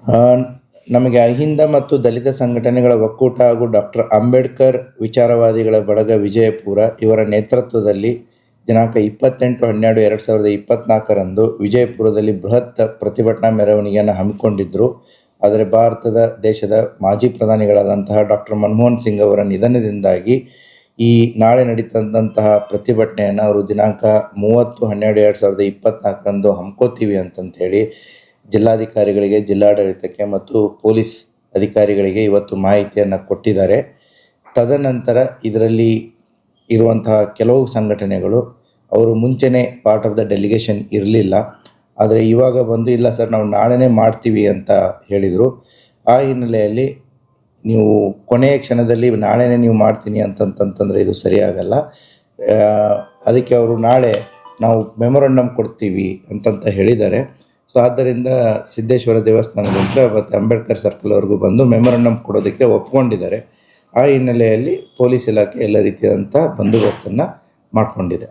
ಆ, ನಮಗೆ ಅಹಿಂದ ಮತ್ತು ದಲಿತ ಸಂಘಟನೆಗಳ ಒಕ್ಕೂಟ ಹಾಗೂ ಡಾಕ್ಟರ್ ಅಂಬೇಡ್ಕರ್ ವಿಚಾರವಾದಿಗಳ ಬಳಗ ವಿಜಯಪುರ ಇವರ ನೇತೃತ್ವದಲ್ಲಿ ದಿನಾಂಕ 28/12/2024 ವಿಜಯಪುರದಲ್ಲಿ ಬೃಹತ್ ಪ್ರತಿಭಟನಾ ಮೆರವಣಿಗೆಯನ್ನು ಹಮ್ಮಿಕೊಂಡಿದ್ದರು. ಆದರೆ ಭಾರತದ ದೇಶದ ಮಾಜಿ ಪ್ರಧಾನಿಗಳಾದಂತಹ ಡಾಕ್ಟರ್ ಮನಮೋಹನ್ ಸಿಂಗ್ ಅವರ ನಿಧನದಿಂದಾಗಿ ಈ ನಾಳೆ ನಡೀತಂತಹ ಪ್ರತಿಭಟನೆಯನ್ನು ಅವರು ದಿನಾಂಕ 30/12/2024 ಹಮ್ಮಿಕೋತೀವಿ ಅಂತಂಥೇಳಿ ಜಿಲ್ಲಾಧಿಕಾರಿಗಳಿಗೆ, ಜಿಲ್ಲಾಡಳಿತಕ್ಕೆ ಮತ್ತು ಪೊಲೀಸ್ ಅಧಿಕಾರಿಗಳಿಗೆ ಇವತ್ತು ಮಾಹಿತಿಯನ್ನು ಕೊಟ್ಟಿದ್ದಾರೆ. ತದನಂತರ ಇದರಲ್ಲಿ ಇರುವಂತಹ ಕೆಲವು ಸಂಘಟನೆಗಳು ಅವರು ಮುಂಚೆನೇ ಪಾರ್ಟ್ ಆಫ್ ದ ಡೆಲಿಗೇಷನ್ ಇರಲಿಲ್ಲ, ಆದರೆ ಇವಾಗ ಬಂದು ಇಲ್ಲ ಸರ್ ನಾವು ನಾಳೆನೇ ಮಾಡ್ತೀವಿ ಅಂತ ಹೇಳಿದರು. ಆ ಹಿನ್ನೆಲೆಯಲ್ಲಿ ನೀವು ಕೊನೆಯ ಕ್ಷಣದಲ್ಲಿ ನಾಳೆನೇ ನೀವು ಮಾಡ್ತೀನಿ ಅಂತಂತಂದರೆ ಇದು ಸರಿಯಾಗಲ್ಲ. ಅದಕ್ಕೆ ಅವರು ನಾಳೆ ನಾವು ಮೆಮೊರಂಡಮ್ ಕೊಡ್ತೀವಿ ಅಂತಂತ ಹೇಳಿದ್ದಾರೆ. ಸೊ ಆದ್ದರಿಂದ ಸಿದ್ದೇಶ್ವರ ದೇವಸ್ಥಾನದಿಂದ ಮತ್ತು ಅಂಬೇಡ್ಕರ್ ಸರ್ಕಲ್ವರೆಗೂ ಬಂದು ಮೆಮೊರಂಡಮ್ ಕೊಡೋದಕ್ಕೆ ಒಪ್ಕೊಂಡಿದ್ದಾರೆ. ಆ ಹಿನ್ನೆಲೆಯಲ್ಲಿ ಪೊಲೀಸ್ ಇಲಾಖೆ ಎಲ್ಲ ರೀತಿಯಾದಂಥ ಬಂದೋಬಸ್ತನ್ನು ಮಾಡಿಕೊಂಡಿದೆ.